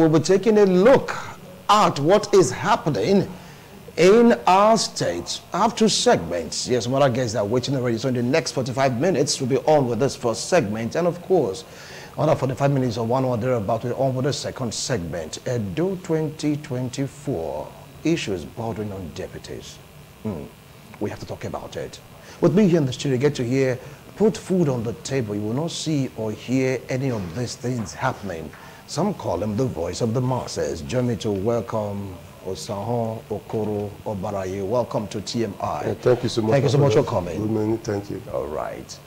We'll be taking a look at what is happening in our state. I have two segments. Yes, some other guests are waiting already. So in the next 45 minutes, we'll be on with this first segment. And of course, another 45 minutes or 1 hour thereabout, we're on with the second segment. Edo 2024 issues bordering on deputies. We have to talk about it. With me here in the studio, you get to hear, put food on the table. You will not see or hear any of these things happening. Some call him the voice of the masses. Join me to welcome Osaho Okoro Obaraye. Welcome to TMI. Thank you so much. Thank you so much for coming. Good morning. Thank you. All right.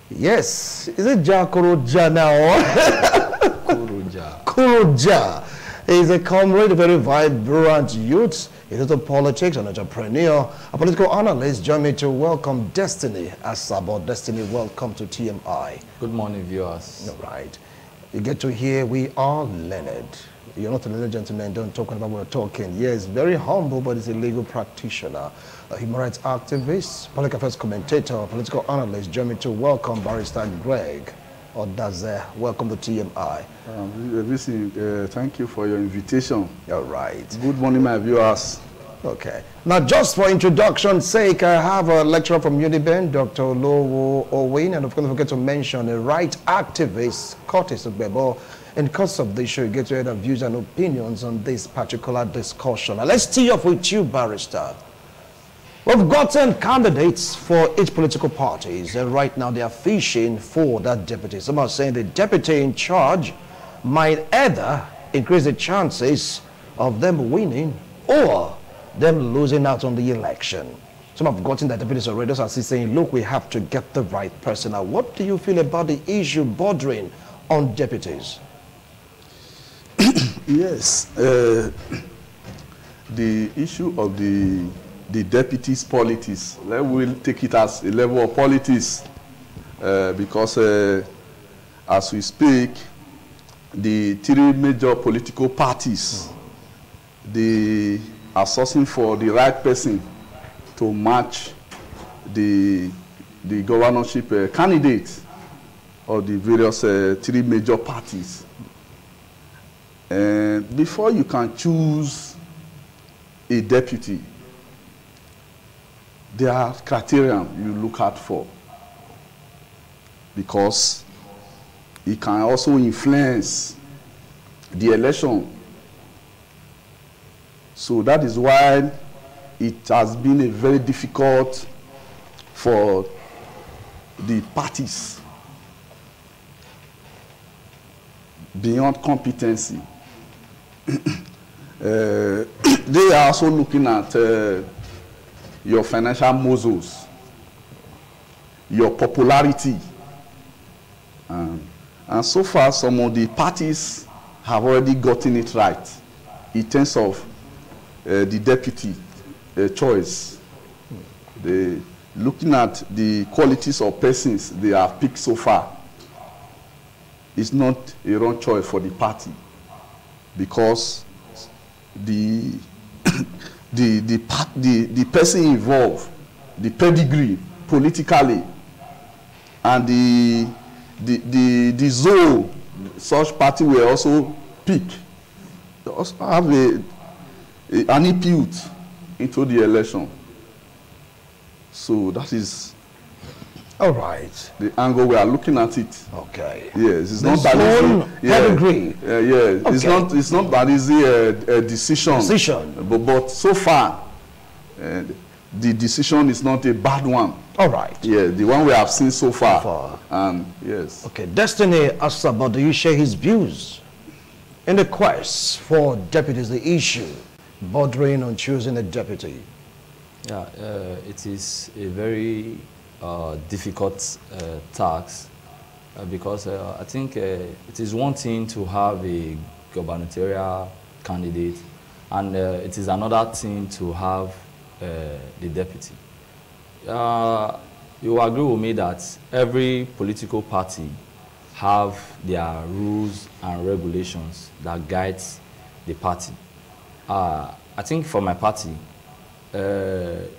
Yes. Is it Jakoroja now? Kuruja. Kuruja. He's a comrade, a very vibrant youth. He's into politics, an entrepreneur, a political analyst. Join me to welcome Destiny Asabo. Destiny, welcome to TMI. Good morning, viewers. All right. You get to hear we are learned. You're not a learned gentleman, don't talk about what we're talking. Yes, very humble, but he's a legal practitioner, a human rights activist, public affairs commentator, political analyst. Join me to welcome Barrister Greg Odaze. Welcome to TMI. Thank you for your invitation. All right. Good morning, my viewers. Okay. Now, just for introduction's sake, I have a lecturer from Uniben, Dr. Lowo Owen, and of course, don't forget to mention a right activist, Curtis Ogbebo. In the course of this show, you get to hear the views and opinions on this particular discussion. Now, let's tee off with you, Barrister. We've gotten candidates for each political parties, and right now they are fishing for that deputy. Some are saying the deputy in charge might either increase the chances of them winning or them losing out on the election. Some have gotten that deputies already. Those are saying, look, we have to get the right person. Now, what do you feel about the issue bordering on deputies? Yes, the issue of the deputies' politics, we'll take it as a level of politics because as we speak, the three major political parties, they are sourcing for the right person to match the governorship candidate of the various three major parties. And before you can choose a deputy, there are criteria you look out for, because it can also influence the election. So that is why it has been a very difficult for the parties beyond competency. They are also looking at your financial muscles, your popularity. And so far, some of the parties have already gotten it right in terms of the deputy choice. They looking at the qualities of persons they have picked so far. It's not a wrong choice for the party, because the person involved, the pedigree politically, and the zone such party will also pick, they also have an input into the election. So that is all right. the angle we are looking at it. Okay. Yes, it's not that easy. Pedigree. Yeah, okay. It's not that easy a decision. But so far, the decision is not a bad one. All right. Yeah, the one we have seen so far. Yes. Okay. Destiny Asaba, do you share his views in the quest for deputies, the issue bordering on choosing a deputy? Yeah, it is a very difficult task because I think it is one thing to have a gubernatorial candidate, and it is another thing to have the deputy. You agree with me that every political party have their rules and regulations that guides the party. I think for my party, it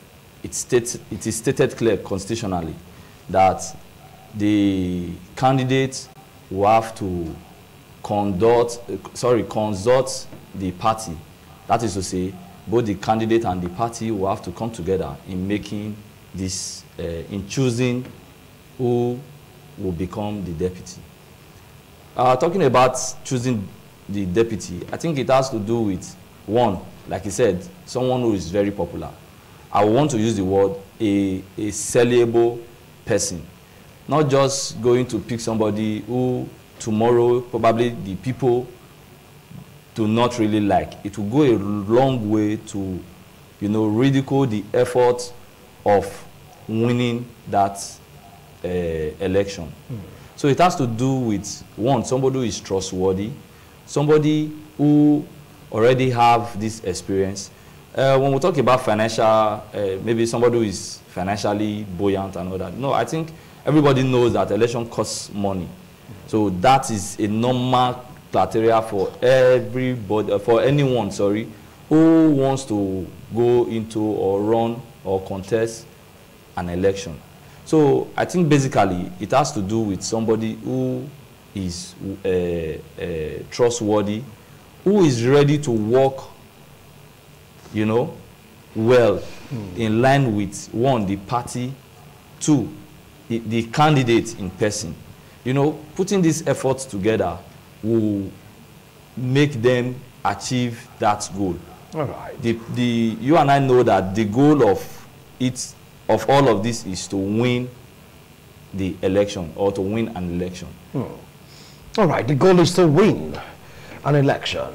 is stated clear constitutionally that the candidate will have to consult the party. That is to say, both the candidate and the party will have to come together in making this, in choosing who will become the deputy. Talking about choosing the deputy, I think it has to do with, one, like you said, someone who is very popular. I want to use the word a sellable person. Not just going to pick somebody who tomorrow probably the people do not really like. It will go a long way to, ridicule the effort of winning that election. So it has to do with, one, somebody who is trustworthy, somebody who already have this experience. When we talk about financial, maybe somebody who is financially buoyant and all that. No, I think everybody knows that election costs money. So that is a normal criteria for everybody, for anyone, who wants to go into or run or contest an election. So I think basically it has to do with somebody who is trustworthy, who is ready to work, well, in line with, one, the party, two, the candidate in person. Putting these efforts together will make them achieve that goal. All right. You and I know that the goal of all of this is to win the election or to win an election. All right, the goal is to win an election.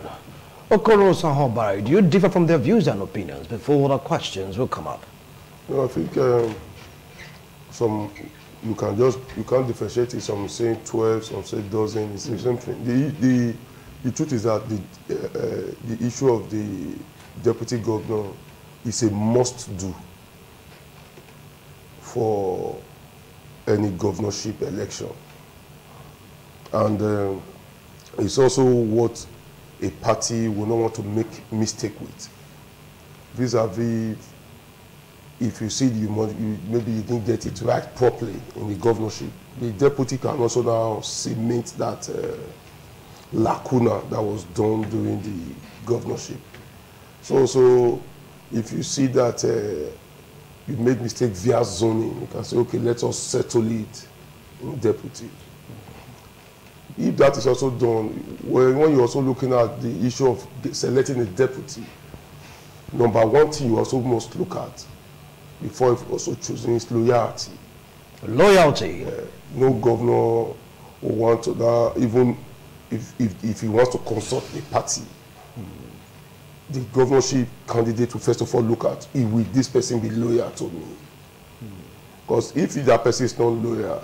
Okoro Sahobari, do you differ from their views and opinions before the questions will come up? No, I think you can't differentiate it. Some say 12, some say dozen. It's the same thing. The truth is that the issue of the deputy governor is a must-do for any governorship election, and it's also what a party will not want to make mistake with. Vis-a-vis, if you see maybe you didn't get it right properly in the governorship, the deputy can also now cement that lacuna that was done during the governorship. So if you see that you made mistake via zoning, you can say, okay, let us settle it in deputy. If that is also done, when you're also looking at the issue of selecting a deputy, number one thing you also must look at before also choosing is loyalty. Loyalty. No governor will want to that, even if he wants to consult the party. The governorship candidate will first of all look at, will this person be loyal to me? Because if that person is not loyal,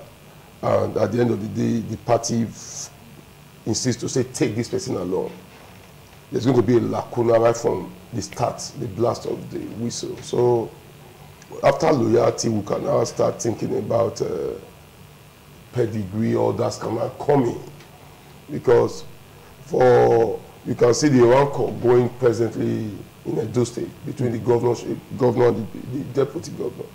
and at the end of the day, the party insists to say, take this person along, there's going to be a lacuna right from the start, the blast of the whistle. So after loyalty, we can now start thinking about pedigree, or that's coming. Because you can see the rancor going presently in Edo State between the governor and the deputy governor.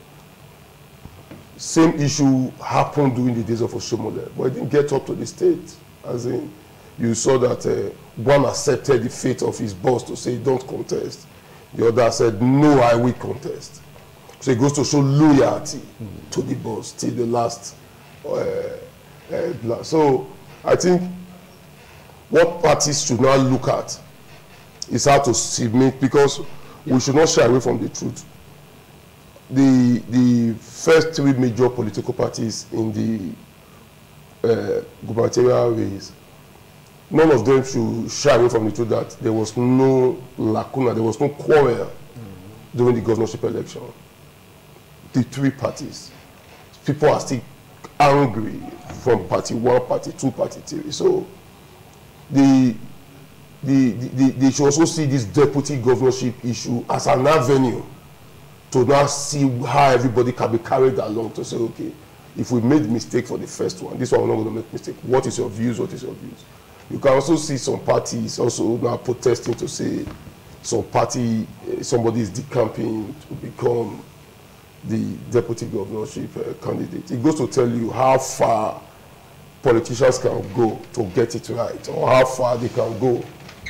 Same issue happened during the days of Oshomole, but it didn't get up to the state. As in, you saw that one accepted the fate of his boss to say, don't contest. The other said, no, I will contest. So it goes to show loyalty to the boss till the last blast. So I think what parties should now look at is how to submit, because we should not shy away from the truth. The first three major political parties in the gubernatorial race, none of them should shy away from the truth that there was no lacuna, there was no quarrel during the governorship election. The three parties, people are still angry from party one, party two, party three. So they should also see this deputy governorship issue as an avenue to now see how everybody can be carried along to say, okay, if we made mistake for the first one, this one we're not going to make mistake. What is your views? What is your views? You can also see some parties also now protesting to say some party, somebody is decamping to become the deputy governorship candidate. It goes to tell you how far politicians can go to get it right, or how far they can go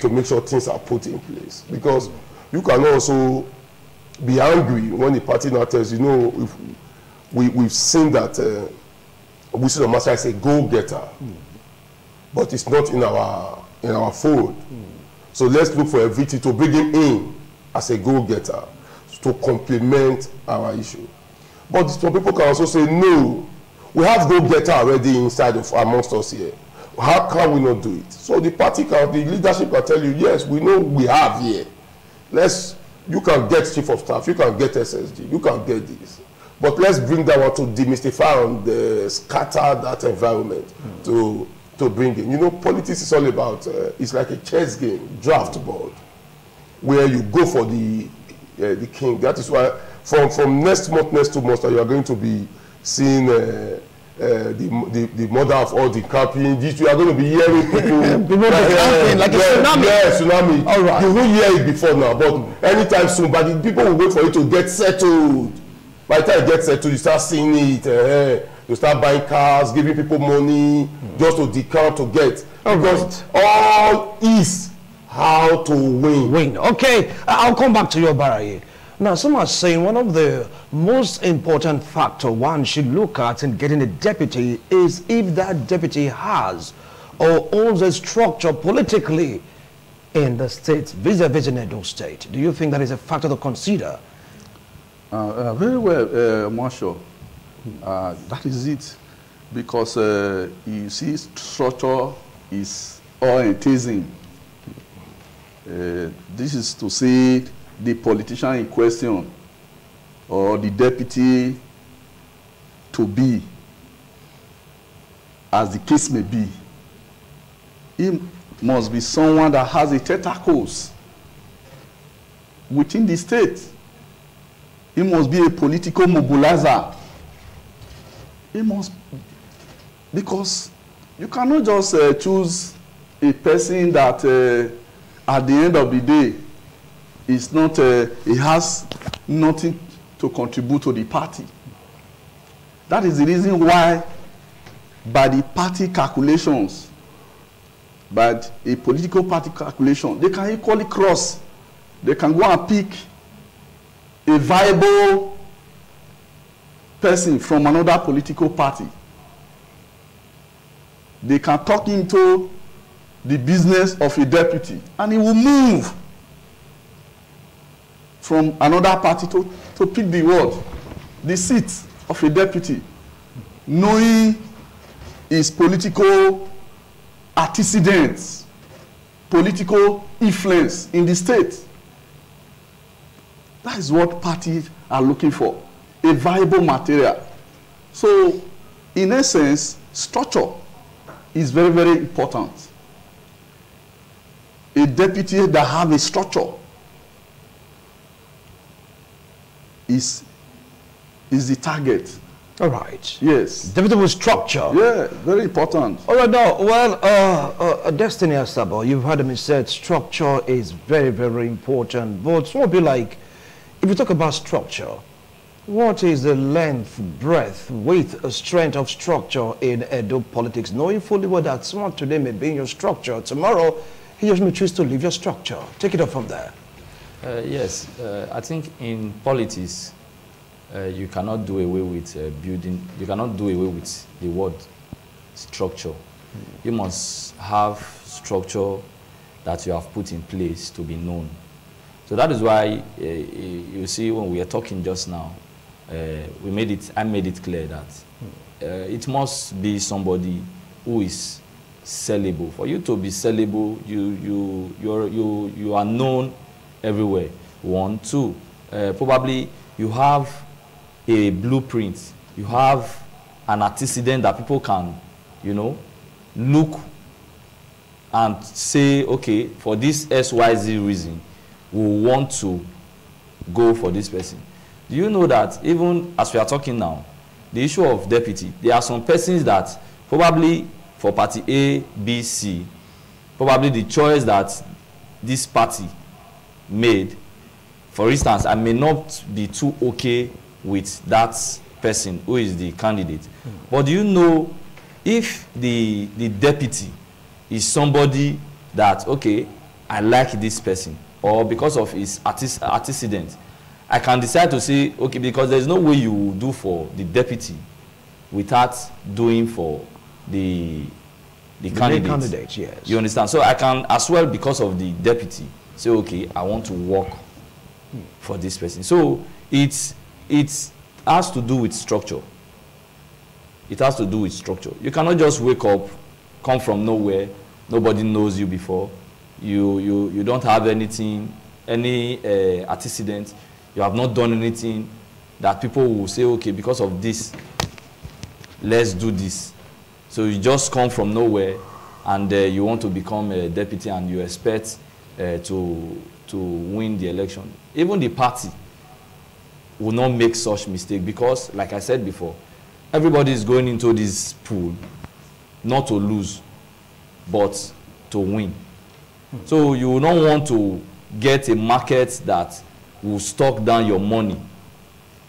to make sure things are put in place. Because you can also be angry when the party now tells you, no, if we've seen that Whistle of Master is a go-getter, but it's not in our fold. So let's look for everything to bring him in as a go-getter to complement our issue. But some people can also say, no, we have go-getter already inside of amongst us here. How can we not do it? So the leadership can tell you, yes, we know we have here. You can get chief of staff, you can get SSG, you can get this. But let's bring that one to demystify and scatter that environment to bring in. You know, politics is all about, it's like a chess game, draft board, where you go for the king. That is why from next 2 months, you are going to be seeing the mother of all the camping. You are going to be hearing people like a tsunami. Yeah, tsunami. All right. You will hear it before now, but anytime soon. But the people will wait for it to get settled. By the time it gets settled, you start seeing it. You start buying cars, giving people money just to decamp to get. Because all is how to win. Okay, I'll come back to your Baraye. Now, some are saying one of the most important factor one should look at in getting a deputy is if that deputy has or owns a structure politically in the state, vis-a-vis in Edo State. Do you think that is a factor to consider? Very well, Marshall. That is it. Because you see, structure is orientation. This is to say the politician in question or the deputy to be, as the case may be, he must be someone that has a tentacles within the state. He must be a political mobilizer. He must, because you cannot just choose a person that at the end of the day is not, he has nothing to contribute to the party. That is the reason why, by the party calculations, by a political party calculation, they can equally cross. They can go and pick a viable person from another political party. They can talk into the business of a deputy, and he will move from another party to pick the seat of a deputy, knowing his political antecedents, political influence in the state. That is what parties are looking for, a viable material. So, in essence, structure is very, very important. A deputy that have a structure is the target. All right. Yes. Deputy with structure. Yeah, very important. All right, now, well, Destiny Asabo, you've heard me said structure is very, very important. But some will be like, if you talk about structure, what is the length, breadth, width, strength of structure in Edo politics? Knowing fully well that someone today may be in your structure, tomorrow he just may choose to leave your structure. Take it up from there. Yes, I think in politics, you cannot do away with building, you cannot do away with the word structure. You must have structure that you have put in place to be known. So that is why you see when we are talking just now, I made it clear that it must be somebody who is sellable. For you to be sellable, you are known everywhere. 1, 2, probably you have a blueprint. You have an antecedent that people can, look and say, okay, for this XYZ reason, we want to go for this person. Do you know that even as we are talking now, the issue of deputy, there are some persons that probably for party A, B, C, probably the choice that this party made, for instance, I may not be too okay with that person who is the candidate. But do you know if the deputy is somebody that, okay, I like this person, or because of his antecedent, I can decide to say, okay, because there's no way you will do for the deputy without doing for the candidate. Yes. You understand? So I can as well, because of the deputy, say, okay, I want to work for this person. So it has to do with structure. It has to do with structure. You cannot just wake up, come from nowhere, nobody knows you before, you don't have anything, any antecedent, you have not done anything that people will say, okay, because of this, let's do this. So you just come from nowhere and you want to become a deputy and you expect to win the election. Even the party will not make such mistake, because, like I said before, everybody is going into this pool not to lose, but to win. So you will not want to get a market that will stock down your money.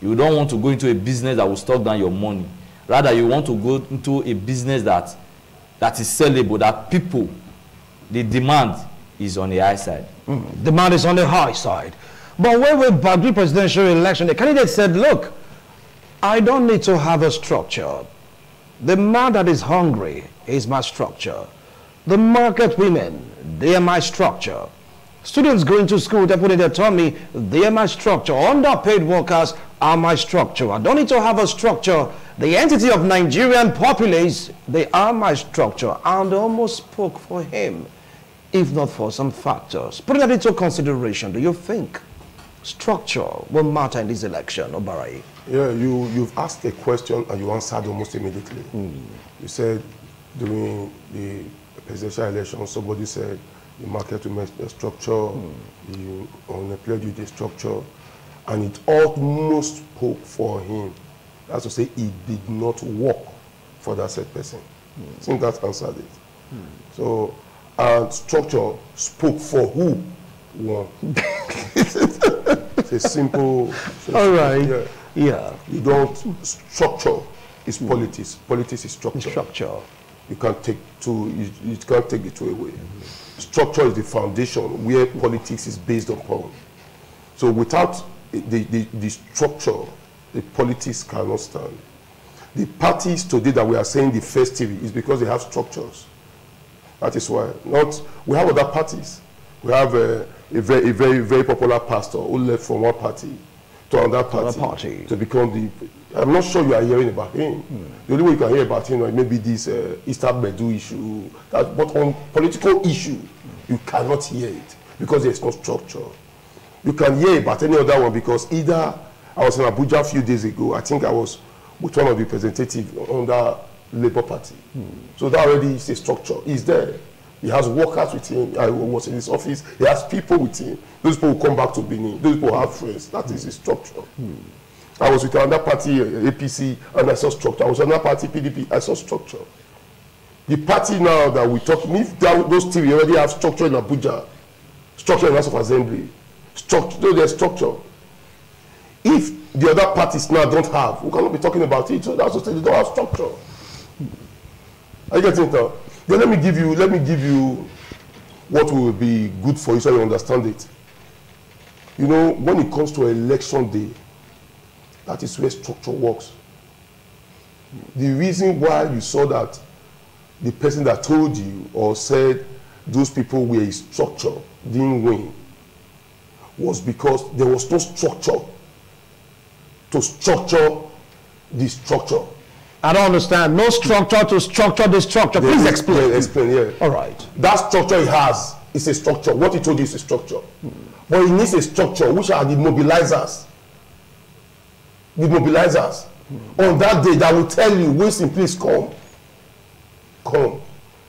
You don't want to go into a business that will stock down your money. Rather, you want to go into a business that is sellable, that people, the demand is on the high side. Demand is on the high side. But when we back the presidential election, the candidate said, look, I don't need to have a structure. The man that is hungry is my structure. The market women, they are my structure. Students going to school, they put in their tummy, they are my structure. Underpaid workers are my structure. I don't need to have a structure. The entity of Nigerian populace, they are my structure. And they almost spoke for him, if not for some factors. Putting that into consideration, do you think structure will matter in this election, Obarai? Yeah, you've asked a question and you answered almost immediately. You said during the presidential election, somebody said the market will make the structure, the unemployed with the structure, and it almost spoke for him. That's to say, it did not work for that said person. I think that answered it. So, and structure spoke for who won. It's a simple. All right. Yeah. Yeah. You don't, structure is politics. Politics is structure. Structure. You can't take you can't take the two away. Structure is the foundation where politics is based upon. So without the structure, the politics cannot stand. The parties today that we are saying the first TV is because they have structures. That is why. We have other parties. We have a very, very popular pastor who left from one party to another party to become the. I'm not sure you are hearing about him. The only way you can hear about him is maybe this Easter Bedu issue. But on political issue, you cannot hear it because there's no structure. You can hear about any other one because either I was in Abuja a few days ago. I think I was with one of the representatives under Labour Party. So that already is a structure. He's there. He has workers with him. I was in his office. He has people with him. Those people will come back to Benin. Those people have friends. That is a structure. I was with another party, APC, and I saw structure. I was with another party, PDP. I saw structure. The party now that we talk, if those three already have structure in Abuja, structure in House of Assembly, structure, there's structure. If the other parties now don't have, we cannot be talking about it. So that's what they don't have structure. Are you getting it now? Then let me give you what will be good for you so you understand it. You know, when it comes to election day, that is where structure works. The reason why you saw that the person that told you or said those people were a structure didn't win was because there was no structure to structure the structure. I don't understand. No structure to structure the structure. Please explain. Explain, yeah. All right. That structure he has is a structure. What he told you is a structure. But he needs a structure, which are the mobilizers. The mobilizers. On that day, that will tell you, Wilson, please come. Come.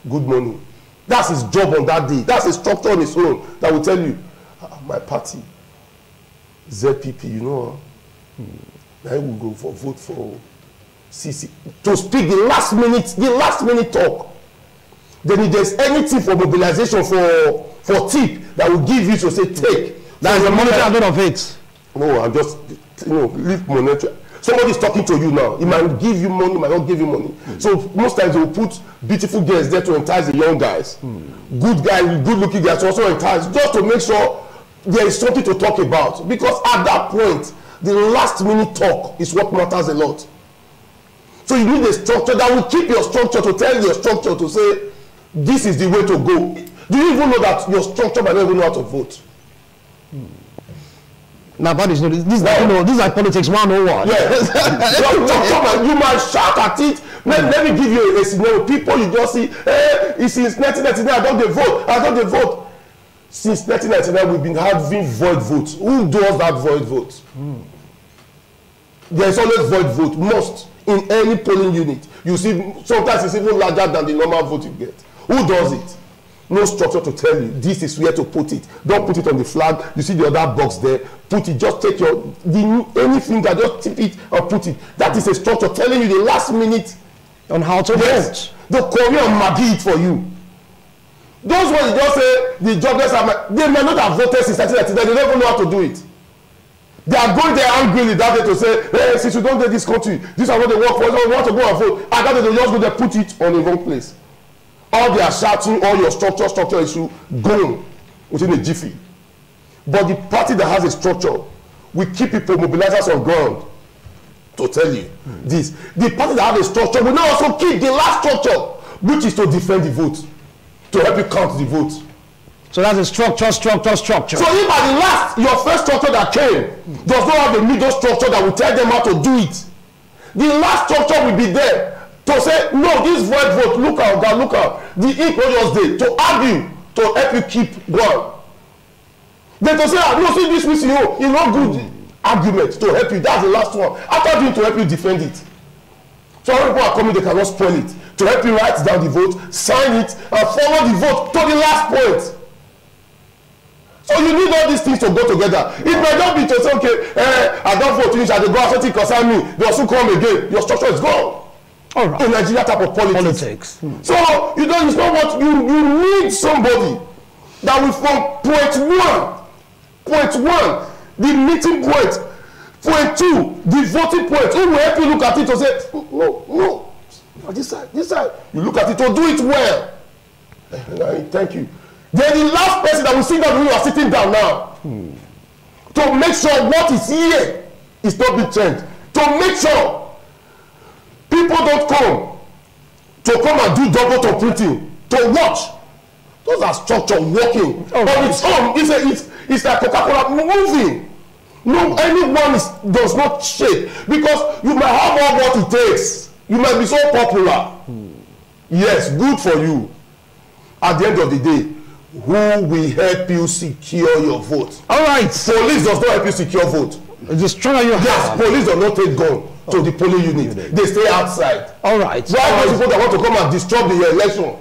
Good morning. That's his job on that day. That's a structure on his own that will tell you, my party, ZPP, you know, I will go for vote for CC to speak the last minute talk. Then if there's anything for mobilization for tip that will give you to say take. That's the monetary out of it. No, I'm just leave monetary. Somebody is talking to you now. He might give you money, might not give you money. So most times they will put beautiful girls there to entice the young guys. Good guys, good looking guys to also entice, just to make sure there is something to talk about. Because at that point, the last minute talk is what matters a lot. So you need a structure that will keep your structure, to tell your structure to say, this is the way to go. Do you even know that your structure might not even know how to vote? Now, but this is like politics 101. Yeah. You might shout at it. Let me give you a scenario. People you just see, hey, it's since 1999, I don't vote. Since 1999, we've been having void votes. Who does that void vote? There is always void vote, most, in any polling unit. You see, sometimes it's even larger than the normal vote you get. Who does it? No structure to tell you this is where to put it. Don't put it on the flag. You see the other box there. Put it. Just take any finger, just tip it and put it. That is a structure telling you the last minute on how to vote. The Korean Maggi it for you. Those ones just say the jobless are, they may not have voted since 1999. They don't even know how to do it. They are going there angrily that day to say, hey, since you don't get this country, this is what they work for. They want to go and vote. And that day they just go there, put it on the wrong place. All they are shouting, all your structure issue, gone within a jiffy. But the party that has a structure will keep people mobilizers on ground to tell you this. The party that has a structure will now also keep the last structure, which is to defend the vote, to help you count the vote. So that's a structure. So if at the last, your first structure that came does not have a middle structure that will tell them how to do it, the last structure will be there to say, no, this void vote, look out, God, look out. The ink was just there to argue, to help you keep going. Then to say, no, see this with you, it's not good argument to help you. That's the last one. After doing to help you defend it. So when people are coming, they cannot spoil it. To help you write down the vote, sign it, and follow the vote to the last point. So you need all these things to go together. It may not be to say, okay, I don't vote finish, I go out, something concern me, they also come again. Your structure is gone. All right. In Nigeria type of politics. So you know, it's not what you need somebody that will from point one, the meeting point 2, the voting point, who will help you look at it to say, no, this side. You look at it to do it well. Thank you. Then the last person that will sit down when you are sitting down now, to make sure what is here is not being changed. To make sure people don't come and do double to printing, to watch. Those are structure working. On its own, it's like Coca-Cola moving. No, anyone does not shake, because you might have all what it takes. You might be so popular. Yes, good for you. At the end of the day, who will help you secure your vote? All right. Police does not help you secure vote. The stronger you have. Yes, police do not take gun to the polling unit. They stay outside. All right. Why those people that want to come and disrupt the election,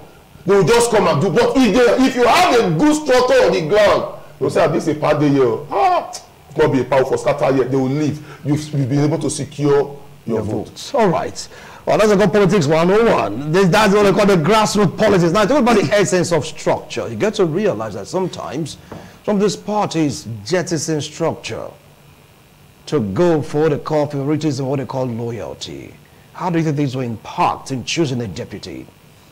they will just come and do. But if you have a good structure on the ground, they'll say, this is a part day here. It's not be a power for scatter yet. They will leave. You've been able to secure your vote. All right. Well, that's a good politics 101. That's what they call the grassroots politics. Now, talk about the essence of structure. You get to realize that sometimes some of these parties jettison structure to go for the call for riches and what they call loyalty. How do you think these will impact in choosing a deputy?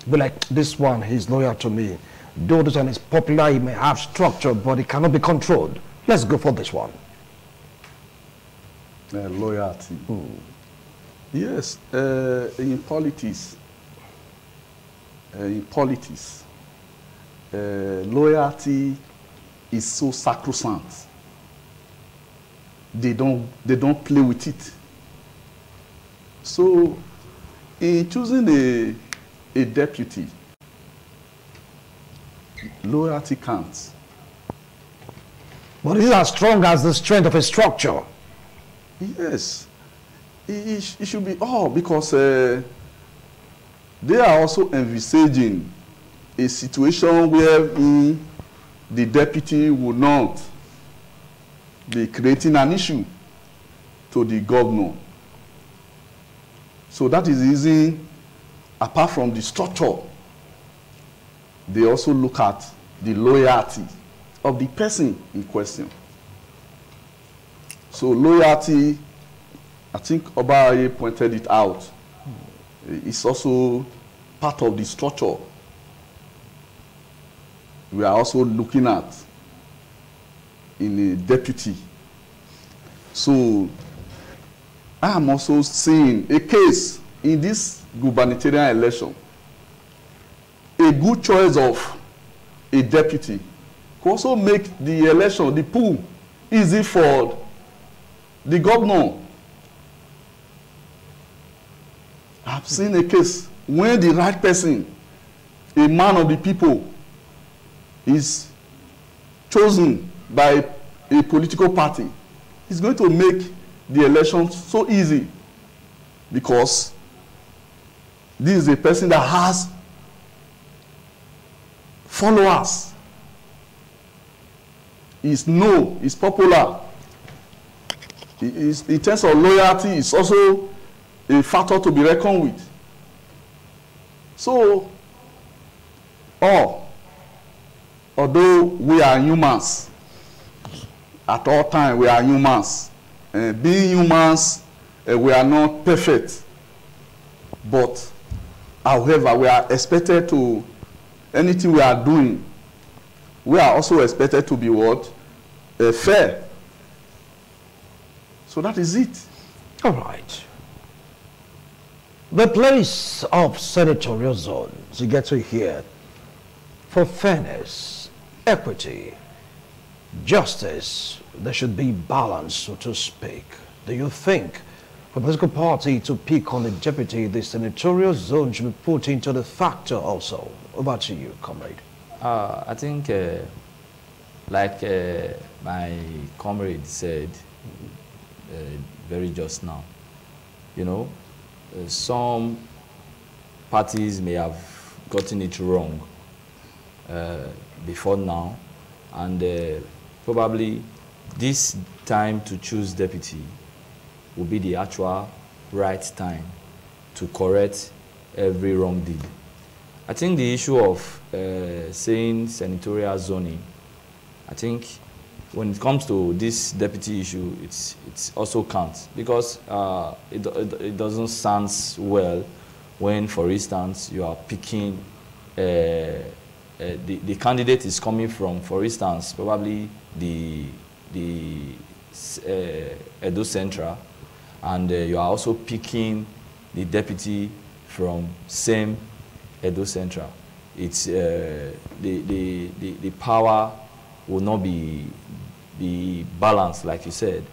Be like, this one, he's loyal to me. Though this one is popular, he may have structure, but it cannot be controlled. Let's go for this one. Loyalty. Yes, in politics, loyalty is so sacrosanct. They don't play with it. So, in choosing a deputy, loyalty counts. But it is as strong as the strength of a structure. Yes. It should be all, because they are also envisaging a situation where the deputy would not be creating an issue to the governor. So that is easy. Apart from the structure, they also look at the loyalty of the person in question. So loyalty I think Obaye pointed it out. It's also part of the structure we are also looking at in a deputy. So I am also seeing a case in this gubernatorial election. A good choice of a deputy could also make the election, the pool, easy for the governor. I've seen a case when the right person, a man of the people, is chosen by a political party. It's going to make the election so easy because this is a person that has followers. He's known, he's popular. In terms of loyalty, it's also a factor to be reckoned with. So, although we are humans, at all times we are humans. Being humans, we are not perfect. But, however, we are expected to, anything we are doing, we are also expected to be what? Fair. So that is it. All right. The place of senatorial zones, you get to hear, for fairness, equity, justice, there should be balance, so to speak. Do you think for a political party to pick on the deputy, the senatorial zone should be put into the factor also? Over to you, comrade. I think, like my comrade said very just now, you know, some parties may have gotten it wrong before now, and probably this time to choose deputy will be the actual right time to correct every wrong deed. I think the issue of saying senatorial zoning, I think when it comes to this deputy issue, it's also counts because it doesn't sound well when, for instance, you are picking the candidate is coming from, for instance, probably the Edo Central, and you are also picking the deputy from same Edo Central. It's the power will not be balanced, like you said.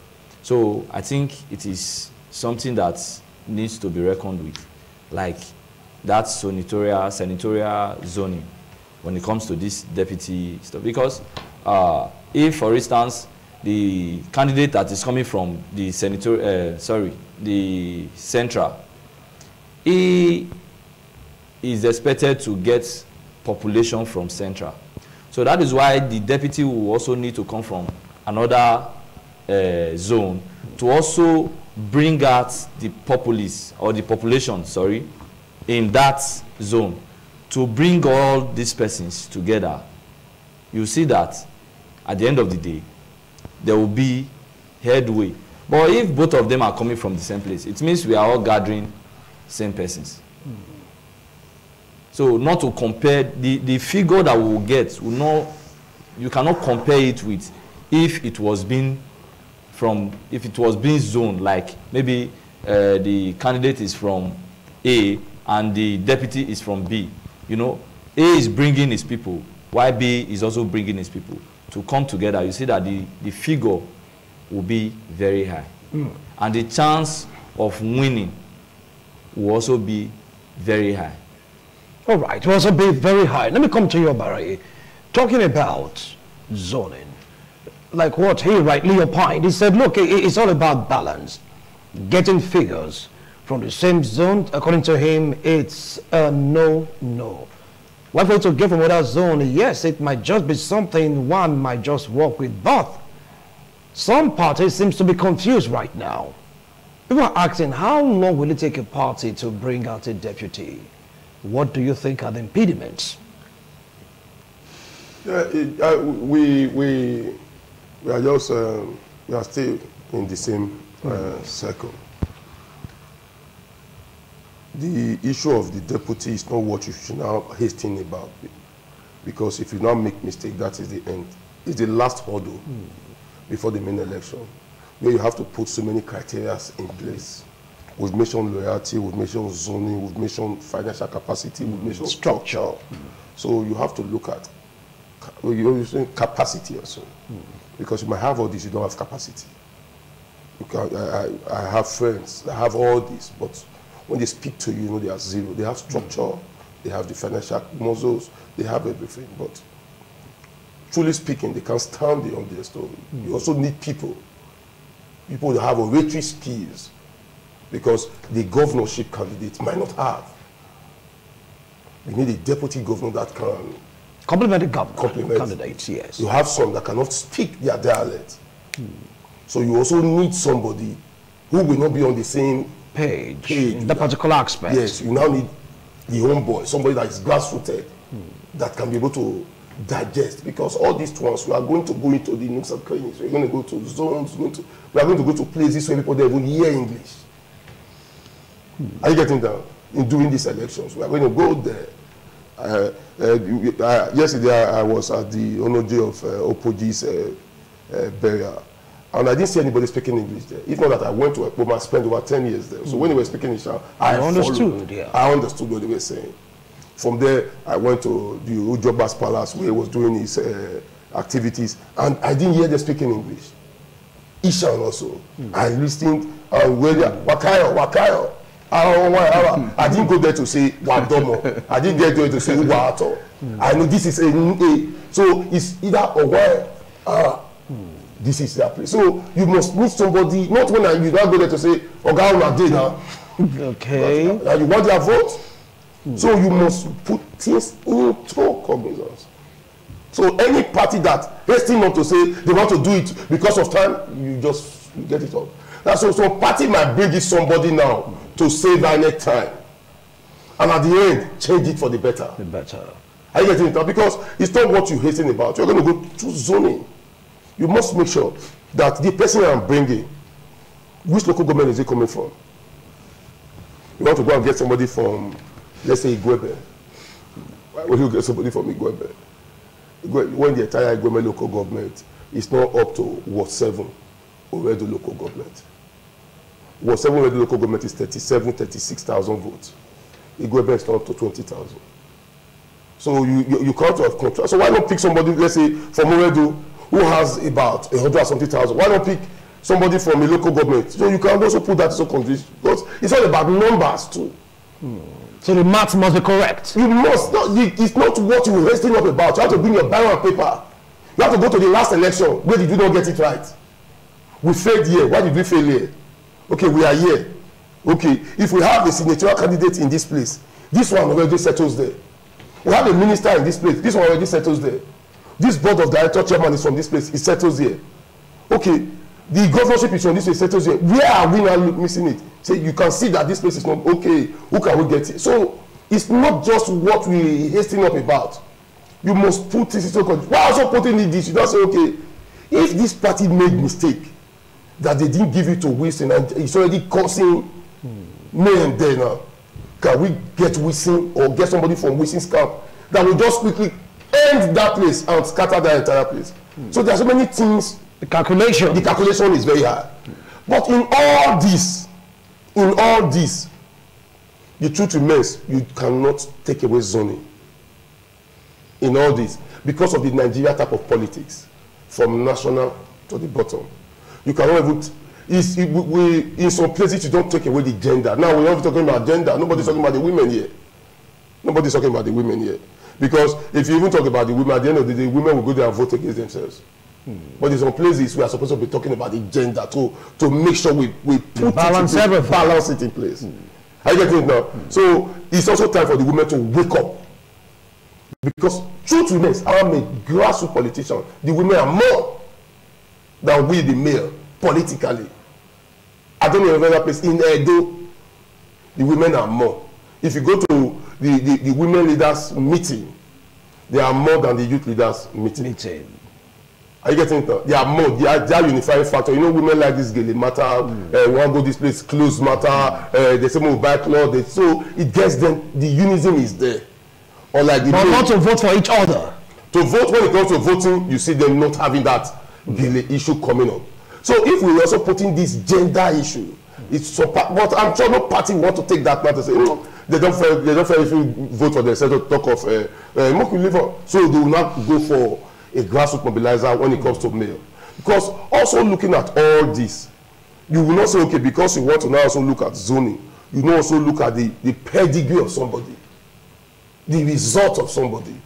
So I think it is something that needs to be reckoned with, like that senatorial zoning when it comes to this deputy stuff. Because if, for instance, the candidate that is coming from the the central, he is expected to get population from central. So that is why the deputy will also need to come from another zone to also bring out the populace or the population, sorry, in that zone, to bring all these persons together. You see that at the end of the day, there will be headway. But if both of them are coming from the same place, it means we are all gathering same persons. So not to compare, the figure that we will get, will not, you cannot compare it with if it was being zoned, like maybe the candidate is from A and the deputy is from B. You know, A is bringing his people, while B is also bringing his people. To come together, you see that the figure will be very high. And the chance of winning will also be very high. All right, it will also be very high. Let me come to you, Obaye. Talking about zoning, like what he rightly opined, he said, look, it's all about balance. Getting figures from the same zone, according to him, it's a no-no. What for you to get from another zone, yes, it might just be something one might just work with, but some parties seems to be confused right now. People are asking, how long will it take a party to bring out a deputy? What do you think are the impediments? Yeah, we are just we are still in the same circle. the issue of the deputy is not what you should now hasten about. Because if you now make mistake, that is the end. It's the last hurdle before the main election, where you have to put so many criteria in place. We've mentioned loyalty, we've mentioned zoning, we've mentioned financial capacity, we've mentioned structure. So you have to look at capacity also. Because you might have all this, you don't have capacity. You can, I have friends that have all this, but when they speak to you, you know they are zero. They have structure, they have the financial muscles, they have everything. But truly speaking, they can't stand on their story. You also need people that have oratory skills, because the governorship candidate might not have. We need a deputy governor that can complement the governor candidates, yes. You have some that cannot speak their dialect. So you also need somebody who will not be on the same page in that particular aspect. Yes, you now need the homeboy, somebody that is grassrooted, that can be able to digest, because all these ones, we are going to go into the nooks and crannies, we're going to go to zones, we are going to go to places where people don't even hear English. Are you getting down? In doing these elections, we are going to go there. Yesterday I was at the honor day of Opoji's burial, and I didn't see anybody speaking English there. If not that I went to Ekpoma, spent over 10 years there. So when they were speaking English, I understood. Yeah. I understood what they were saying. From there, I went to the Ujoba's Palace where he was doing his activities, and I didn't hear them speaking English. Ishan also. I listened, Wakayo. I didn't go there to say Wadomo. I didn't get there to say Wato. I know this is a so it's either or why this is their place. So you must need somebody, not when you don't go there to say Oga Unadina. Okay. But, you want their vote. So you must put things into cognizance. So any party that hasting not to say they want to do it because of time, you just get it on. That's so party might bring it somebody now to save our next time, and at the end change it for the better. The better. Are you getting it? Because it's not what you hasten about. You're going to go through zoning. You must make sure that the person I'm bringing, which local government is it coming from? You want to go and get somebody from, let's say, Igwebe. Why would you get somebody from Igwebe? When the entire Igwebe local government is not up to Ward 7 already local government. Ward 7 already local government is 36,000 votes. Igwebe is not up to 20,000. So you can't have control. So why not pick somebody, let's say, from Oredo, who has about 100,000? Why not pick somebody from a local government? So you can also put that into condition, because it's all about numbers too. So the maths must be correct. You must not. It's not what you're resting up about. You have to bring your biro and paper. You have to go to the last election. Where did you not get it right? We failed here. Why did we fail here? Okay, we are here. Okay, if we have a senatorial candidate in this place, this one already settles there. We have a minister in this place, this one already settles there. This board of director chairman is from this place, it settles here. Okay, the governorship is from this place, it settles here. Where are we now missing it? So you can see that this place is not okay. Who can we get it? So it's not just what we hasten up about. You must put this into context. Why also putting in this? You don't say, okay, if this party made mistake that they didn't give it to Wilson and it's already causing men there now, can we get Wilson or get somebody from Wilson's camp that will just quickly end that place and scatter that entire place? So there are so many things. The calculation is very high. But in all this, the truth remains, you cannot take away zoning. In all this, because of the Nigeria type of politics, from national to the bottom, you cannot even. In some places, you don't take away the gender. Now we're not talking about gender. Nobody's talking about the women here. Nobody's talking about the women here. Because if you even talk about the women, at the end of the day, women will go there and vote against themselves. But in some places, we are supposed to be talking about the gender to make sure we put balance it in place. Are you getting it now? So it's also time for the women to wake up. Because truth remains, I'm a grassroots politician. The women are more than we, the male, politically. I don't know another place in Edo, the women are more. If you go to the women leaders meeting, they are more than the youth leaders meeting. Are you getting it? They are more. They are unifying factor. You know, women like this girl, they matter. We want to go this place, clothes matter. They say more buy clothes. So it gets them. The unison is there. Or like but not to vote for each other. To vote, when it comes to voting, you see them not having that issue coming up. So if we also put in this gender issue, it's so. But I'm sure no party want to take that matter. Say, they don't vote for themselves to talk of so they will not go for a grassroots mobilizer when it comes to mayor. Because also looking at all this, you will not say, okay, because you want to now also look at zoning, you will also look at the pedigree of somebody, the result of somebody.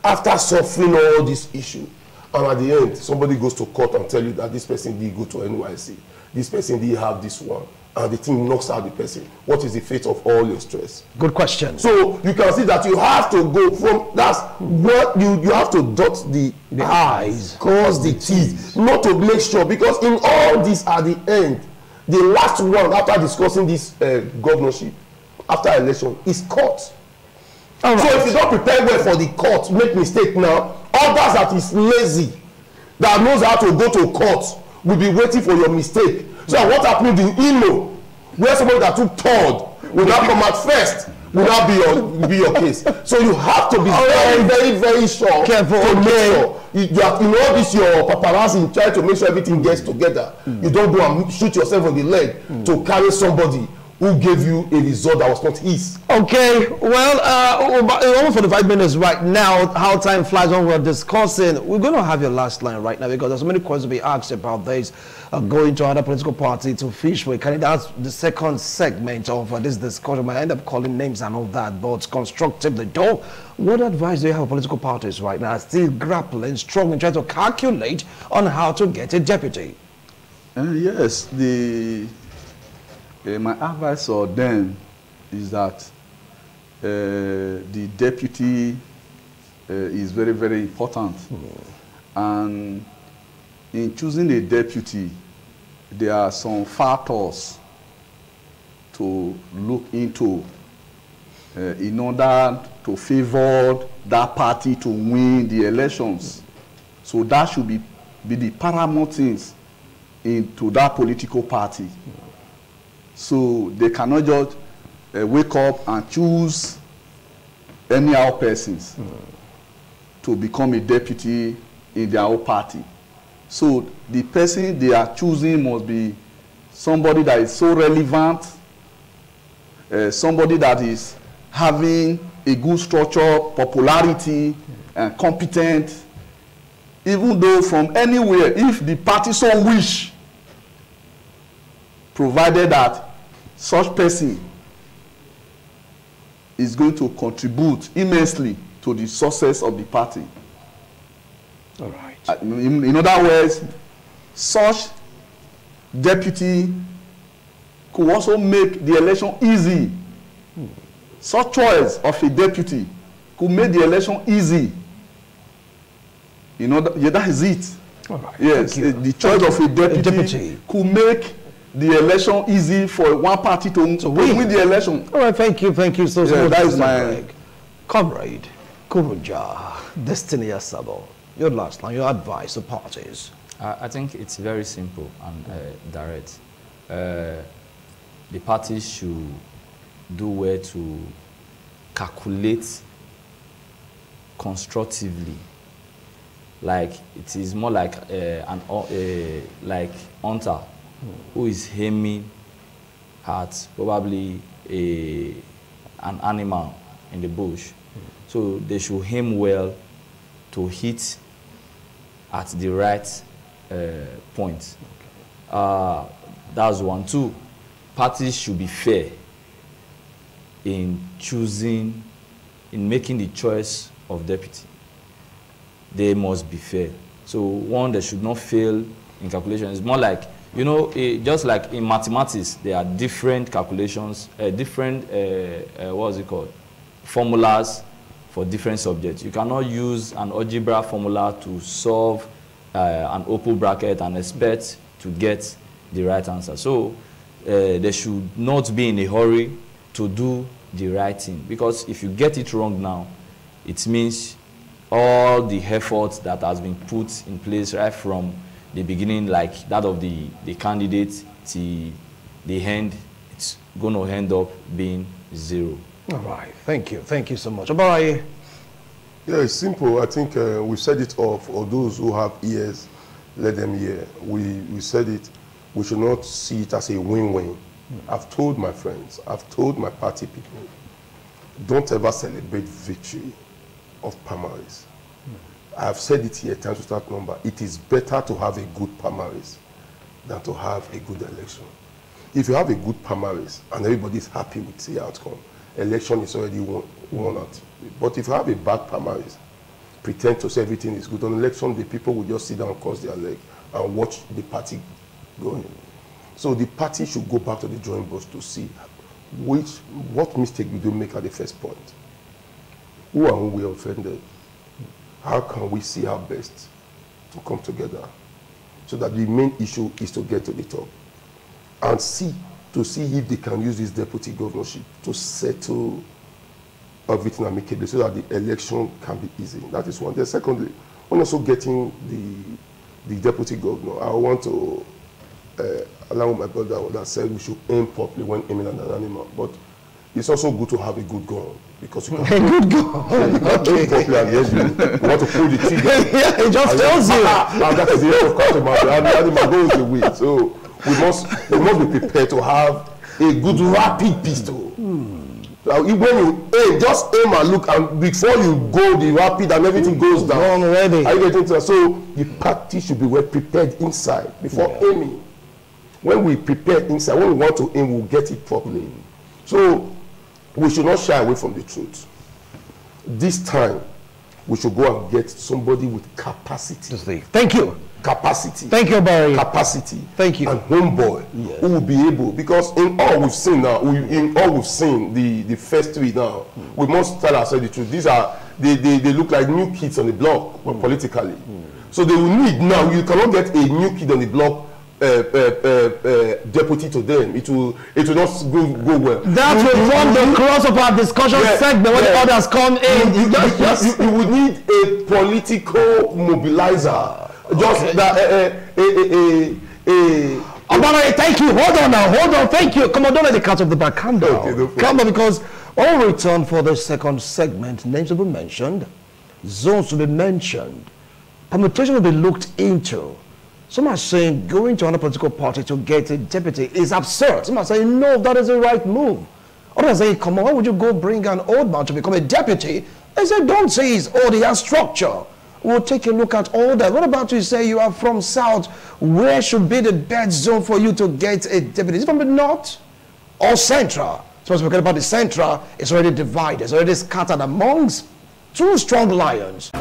After suffering all this issue, and at the end, somebody goes to court and tell you that this person did go to NYC, this person did have this one, and the thing knocks out the person. What is the fate of all your stress? Good question. So you can see that you have to go from, that's what you have to dot the I's, cross the T's, not to make sure, because in all this at the end, the last one after discussing this governorship, after election, is court. All right. So if you don't prepare well for the court, make mistake now, others that is lazy, that knows how to go to court, will be waiting for your mistake. So what happened in Imo, where somebody that took third will not come out first, will not be your case. So you have to be very sure. Careful. To make sure you have, in all this your paparazzi trying to make sure everything gets together. You don't go and shoot yourself on the leg to carry somebody who gave you a result that was not his. Okay, well, almost 45 minutes right now. How time flies when we're discussing. We're going to have your last line right now because there's so many questions to be asked about this. Going to another political party to fish for a candidate. That's the second segment of this discussion. I might end up calling names and all that, but constructively, though. What advice do you have for political parties right now? Still grappling, struggling, trying to calculate on how to get a deputy? Yes, my advice for them is that the deputy is very, very important. And in choosing a deputy, there are some factors to look into in order to favor that party to win the elections. So that should be the paramount things into that political party. So they cannot just wake up and choose anyhow persons to become a deputy in their own party. So the person they are choosing must be somebody that is so relevant, somebody that is having a good structure, popularity, and competent. Even though from anywhere, if the party so wish, provided that such person is going to contribute immensely to the success of the party. All right. In other words, such deputy could also make the election easy. Such choice of a deputy could make the election easy. You know, that is it. All right. Yes, the choice of a deputy could make the election easy for one party to win the election. All right, thank you so much. That is my comrade, Kuruja, Destiny Asabo. Your last line, your advice to parties. I think it's very simple and direct. The parties should do well to calculate constructively. Like it is more like like hunter who is aiming at probably an animal in the bush. So they should aim well to hit at the right point. That's one. Two, parties should be fair in choosing, in making the choice of deputy. They must be fair. So one, they should not fail in calculation. It's more like, you know, just like in mathematics, there are different calculations, what's it called? Formulas for different subjects. You cannot use an algebra formula to solve an open bracket and expect to get the right answer. So they should not be in a hurry to do the right thing, because if you get it wrong now, it means all the efforts that has been put in place right from the beginning, like that of the candidate, to the end, it's going to end up being zero. All right. Thank you so much. Bye. Yeah, it's simple. I think we said it off. For those who have ears, let them hear. We said it. We should not see it as a win-win. I've told my friends, I've told my party people, don't ever celebrate victory of primaries. I've said it here times without number. It is better to have a good primaries than to have a good election. If you have a good primaries and everybody is happy with the outcome, election is already won out. But if you have a bad primaries, pretend to say everything is good, on election the people will just sit down and cross their leg and watch the party going. So the party should go back to the drawing board to see what mistake we do make at the first point. Who are we offended? How can we see our best to come together so that the main issue is to get to the top and see if they can use this deputy governorship to settle everything amicably so that the election can be easy. That is one. Then secondly, when also getting the deputy governor, I want to allow my brother that said we should aim properly when aiming at an animal. But it's also good to have a good gun because you can a good gun. aim properly and yes, you want to pull the trigger. Yeah, it just tells you. And that is the end of catching and the animal goes away. So we must be prepared to have a good rapid pistol. When you aim, just aim and look, and before you go, the rapid and everything goes down. Ready. Are you getting to that? So the party should be well prepared inside before aiming. When we prepare inside, when we want to aim, we'll get it properly. So we should not shy away from the truth. This time, we should go and get somebody with capacity. Thank you. Capacity. Thank you, Barry. Capacity. Thank you. And homeboy who will be able, because in all we've seen now, the first three now, we must tell ourselves the truth. These are, they look like new kids on the block politically. So they will need now, you cannot get a new kid on the block deputy to them. It will not go well. That will run the cross of our discussion segment when the others come in. You would need a political mobilizer. Just that thank you. Hold on. Thank you. Come on, don't let the cat off the back. Calm down. Okay, no come on, because when we return for the second segment, names will be mentioned, zones will be mentioned, permutation will be looked into. Some are saying going to another political party to get a deputy is absurd. Some are saying no, that is the right move. Others are saying, come on, why would you go bring an old man to become a deputy? They say, don't say he's old, he has structure. We'll take a look at all that. What about you say you are from South? Where should be the best zone for you to get a deputy? Is it from the North or Central? So speaking about the Central, it's already divided. It's already scattered amongst two strong lions.